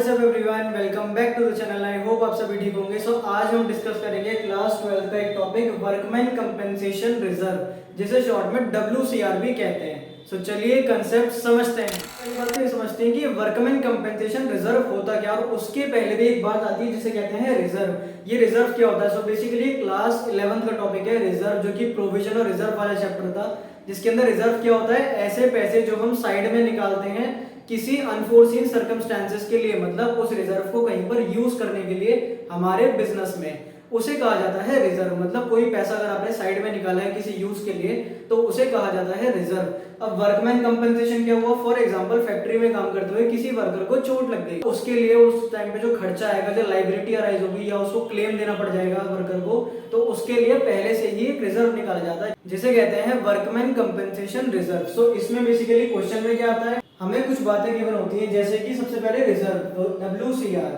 WhatsApp everyone, welcome back to the channel. I hope आप सभी ठीक होंगे। आज हम डिस्कस करेंगे क्लास 12 का एक टॉपिक वर्कमैन कंपेंसेशन रिजर्व, जिसे शॉर्ट में WCR भी कहते हैं। चलिए कंसेप्ट समझते हैं। पहली बात तो ये समझते हैं कि वर्कमैन कंपेंसेशन रिजर्व होता क्या, और उसके पहले भी एक बात आती है जिसे कहते हैं रिजर्व। ये रिजर्व क्या होता है? बेसिकली क्लास 11 का टॉपिक है रिजर्व, जो कि प्रोविजन और रिजर्व वाला चैप्टर था, जिसके अंदर रिजर्व क्या होता है? ऐसे पैसे जो हम साइड में निकालते हैं किसी अनफोर्सीन सर्कमस्टेंसेस के लिए, मतलब उस रिजर्व को कहीं पर यूज करने के लिए हमारे बिजनेस में, उसे कहा जाता है रिजर्व। मतलब कोई पैसा अगर आपने साइड में निकाला है किसी यूज के लिए तो उसे कहा जाता है रिजर्व। अब वर्कमैन कंपेंसेशन क्या हुआ? फॉर एग्जांपल फैक्ट्री में काम करते हुए किसी वर्कर को चोट लग गई, उसके लिए उस टाइम पे जो खर्चा आएगा, जो लायबिलिटी अराइज होगी या उसको क्लेम देना पड़ जाएगा वर्कर को, तो उसके लिए पहले से ही एक रिजर्व निकाला जाता है जिसे कहते हैं वर्कमैन कंपेंसेशन रिजर्व। इसमें बेसिकली क्वेश्चन में क्या आता है, हमें कुछ बातें गिवन होती हैं, जैसे कि सबसे पहले रिजर्व WCR।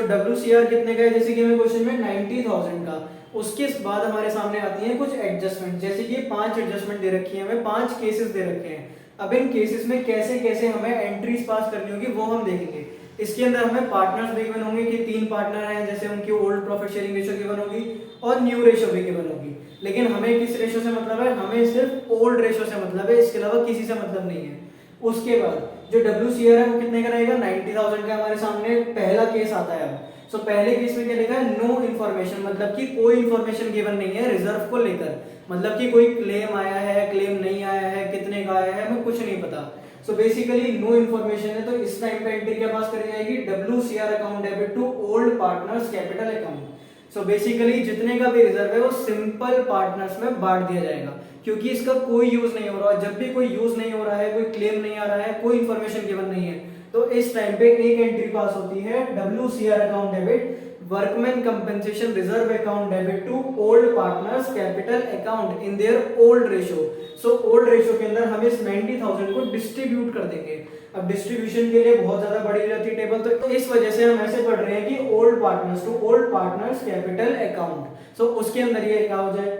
WCR कितने का है? जैसे कि हमें क्वेश्चन में 90,000 का। उसके बाद हमारे सामने आती हैं कुछ एडजस्टमेंट, जैसे कि 5 एडजस्टमेंट दे रखी है, हमें 5 केसेस दे रखे हैं। अब इन केसेस में कैसे कैसे हमें एंट्रीज पास करनी होगी वो हम देखेंगे। इसके अंदर हमें पार्टनर्स भी गिवन होंगे कि 3 पार्टनर हैं, जैसे उनकी old profit sharing ratio given होगी और न्यू रेशियो भी गिवन होगी। लेकिन हमें किस रेशियो से मतलब है? हमें सिर्फ ओल्ड रेशियो से मतलब है, इसके अलावा किसी से मतलब नहीं है। उसके बाद जो WCR है वो कितने का रहेगा? 90,000 का। हमारे सामने पहला केस आता है। अब पहले केस में क्या लिखा है? नो इन्फॉर्मेशन, मतलब कि कोई इन्फॉर्मेशन गिवन नहीं है रिजर्व को लेकर, मतलब कि कोई क्लेम आया है, क्लेम नहीं आया है, कितने का आया है, हमें कुछ नहीं पता। बेसिकली नो इन्फॉर्मेशन है, तो इस टाइम पे एंट्री क्या पास करी जाएगी? WCR account debit to old partners capital account. Basically जितने का भी रिजर्व है वो सिंपल पार्टनर्स में बांट दिया जाएगा, क्योंकि इसका कोई यूज नहीं हो रहा है। जब भी कोई यूज नहीं हो रहा है, कोई क्लेम नहीं आ रहा है, कोई इंफॉर्मेशन गिवन नहीं है, तो इस टाइम पे एक एंट्री पास होती है WCR account debit workman compensation reserve account debit to old partners capital account in their old ratio. Old ratio के अंदर हम इस 90,000 को डिस्ट्रीब्यूट कर देंगे। अब डिस्ट्रीब्यूशन के लिए बहुत ज्यादा बड़ी रहती है टेबल, तो इस वजह से हम ऐसे पढ़ रहे हैं कि old partners to old partners capital account. उसके अंदर ये क्या हो जाए?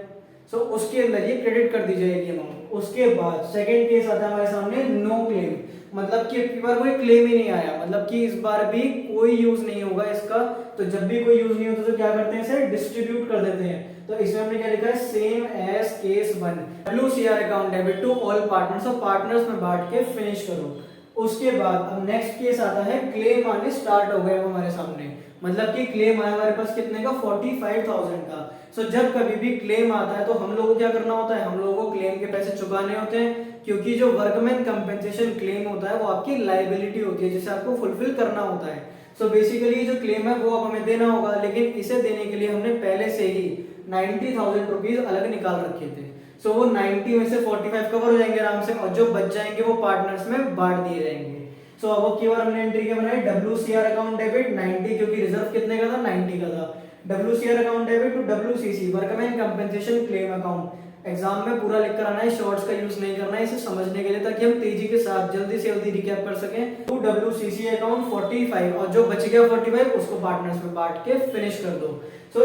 उसके अंदर ये क्रेडिट कर दी जाएगी अमाउंट। उसके बाद सेकंड केस आता है हमारे सामने नो क्लेम, मतलब कि अब की बार कोई क्लेम ही नहीं आया, मतलब कि इस बार भी कोई यूज नहीं होगा इसका। तो जब भी कोई यूज नहीं होता तो क्या करते हैं? इसे डिस्ट्रीब्यूट कर देते हैं। तो इसमें हमने क्या लिखा है? Same as case 1 WCR account debit to all partners, और पार्टनर्स में बांट के फिनिश करो। उसके बाद अब नेक्स्ट केस आता है क्लेम आने स्टार्ट हो गए हमारे सामने, मतलब कि क्लेम आया हमारे पास कितने का? 45,000 का। जब कभी भी क्लेम आता है तो हम लोगों को क्या करना होता है? हम लोगों को क्लेम के पैसे चुकाने होते हैं, क्योंकि जो वर्कमैन कंपेंसेशन क्लेम होता है वो आपकी लायबिलिटी होती है, जिसे आपको फुलफिल करना होता है। बेसिकली जो क्लेम है वो अब हमें देना होगा, लेकिन इसे देने के लिए हमने पहले से ही 90,000 रुपीज अलग निकाल रखे थे। वो 90 में से 45 कवर हो जाएंगे आराम से, और जो बच जाएंगे वो पार्टनर्स में बांट दिए जाएंगे। अब की बार हमने एंट्री क्या बनाई? WCR अकाउंट डेबिट 90, क्योंकि रिजर्व कितने का था? 90 का था। WCR account debit to WCC workman compensation claim account. Exam में पूरा लिख कर आना है, शॉर्ट्स का यूज नहीं करना है, इसे समझने के लिए, ताकि हम तेजी के साथ जल्दी से जल्दी रिकैप कर सकें। टू WCC अकाउंट 45, और जो बच गया 45 उसको पार्टनर्स में बांट के फिनिश कर दो।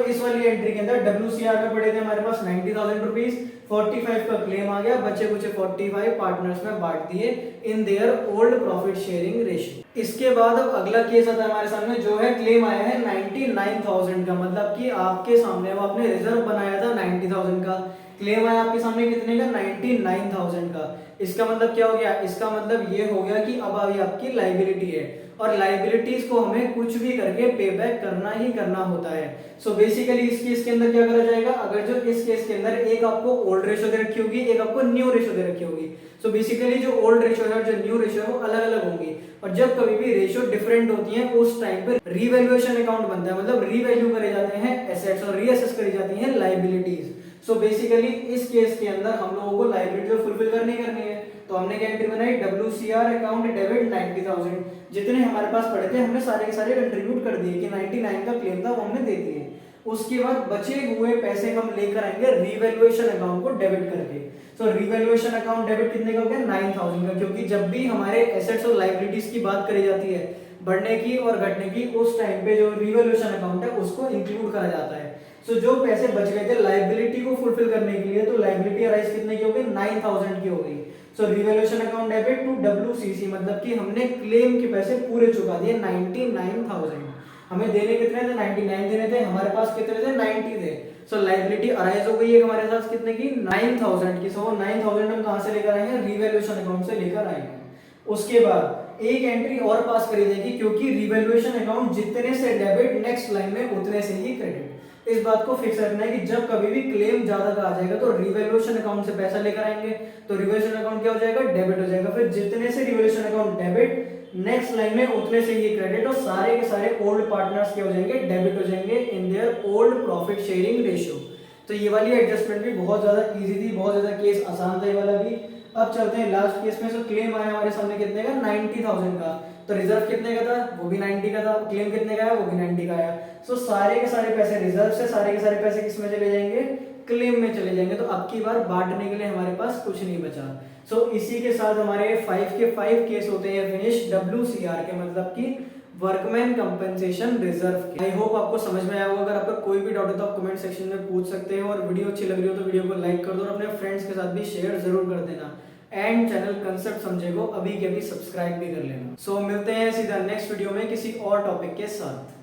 इस वाली एंट्री के अंदर WCR में पड़े थे हमारे पास 90,000 रुपीज, 45 का क्लेम आ गया, बचे कुछ 45 पार्टनर्स में बांट दिए इन their old profit sharing ratio. इसके बाद अब अगला केस आता है हमारे सामने, जो है क्लेम आया है 99,000 का, मतलब कि आपके सामने वो आपने रिजर्व बनाया था 90,000 का, क्लेम आया आपके सामने कितने का? 99,000 का। इसका मतलब क्या हो गया? इसका मतलब ये हो गया कि अब अभी आपकी लायबिलिटी है, और लायबिलिटीज को हमें कुछ भी करके पे बैक करना ही करना होता है। बेसिकली इस केस के अंदर क्या करा जाएगा? अगर जो इस केस के अंदर एक आपको ओल्ड रेशियो दे रखी होगी, एक आपको न्यू रेशियो दे रखी होगी, बेसिकली जो ओल्ड रेशियो है और जो न्यू रेशियो है वो अलग अलग होंगी, और जब कभी भी रेशियो डिफरेंट होती है उस टाइम पे रीवैल्यूएशन अकाउंट बनता है, मतलब रीवैल्यू करे जाते हैं एसेट्स और रीअसेस करी जाती हैं लायबिलिटीज। बेसिकली इस केस के अंदर हम लोगों को लायबिलिटी फुलफिल करनी है, तो हमने क्या एंट्री बनाई? WCR अकाउंट डेबिट 90,000, जितने हमारे पास पड़े थे हमने सारे के सारे कंट्रीब्यूट कर दिए, कि 99 का क्लेम था वो हमने दे दिए। उसके बाद बचे हुए पैसे हम लेकर आएंगे रीवैल्यूएशन अकाउंट को डेबिट करके। रीवैल्यूएशन अकाउंट डेबिट कितने का हो गया? 9,000 का, क्योंकि जब भी हमारे एसेट्स और लायबिलिटीज की बात करी जाती है, बढ़ने की और घटने की, उस टाइम पे जो रीवैल्यूएशन अकाउंट है उसको इंक्लूड करा जाता है। जो पैसे बच गए थे लायबिलिटी को फुलफिल करने के लिए, तो लायबिलिटी अराइज कितने की हो गई? 9,000 की हो गई। So revaluation account debit to WCC मतलब कि हमने क्लेम के पैसे पूरे चुका दिए 99,000। हमें देने कितने थे? 99 देने थे, हमारे पास कितने थे? 90 थे। सो लायबिलिटी अराइज हो गई है हमारे साथ कितने की? 9,000 की। सो 9,000 हम कहां से लेकर आए हैं? रिवैल्यूएशन अकाउंट से लेकर आए हैं। उसके बाद एक एंट्री और पास करी जाएगी क्योंकि रिवैल्यूएशन अकाउंट जितने से डेबिट नेक्स्ट लाइन में उतने से ही क्रेडिट। इस बात को फिक्स रखना है कि जब कभी भी क्लेम ज्यादा का आ जाएगा तो रिवैल्यूएशन अकाउंट से पैसा लेकर आएंगे, तो रिवैल्यूएशन अकाउंट क्या हो जाएगा? डेबिट हो जाएगा। फिर जितने से revaluation account debit next line में उतने से ही क्रेडिट, और सारे के सारे ओल्ड पार्टनर्स क्या हो जाएंगे? डेबिट हो जाएंगे इन their old profit sharing ratio. तो ये वाली एडजस्टमेंट भी बहुत ज्यादा इजी थी, बहुत ज्यादा केस आसान था ये वाला भी। अब चलते हैं लास्ट केस में। सो क्लेम आया हमारे सामने कितने का? 90,000 का। तो रिजर्व कितने का था? वो भी 90 का था। क्लेम कितने का आया? वो भी 90 का आया। सो सारे के सारे पैसे रिजर्व से, सारे के सारे पैसे किस में चले जाएंगे? क्लेम में चले जाएंगे। तो अब की बार बांटने के लिए हमारे पास कुछ नहीं बचा। सो इसी के साथ हमारे 5 के 5 केस होते हैं फिनिश WCR के, मतलब कि वर्कमैन कंपनसेशन रिजर्व के। आई होप आपको समझ में आया होगा। अगर आपका कोई भी डाउट है तो आप कमेंट सेक्शन में पूछ सकते हो, और वीडियो अच्छी लग रही हो तो वीडियो को लाइक कर दो और अपने फ्रेंड्स के साथ भी शेयर जरूर कर देना। एंड चैनल कंसेप्ट समझे को अभी के अभी सब्सक्राइब भी कर लेना। सो मिलते हैं सीधा नेक्स्ट वीडियो में किसी और टॉपिक के साथ।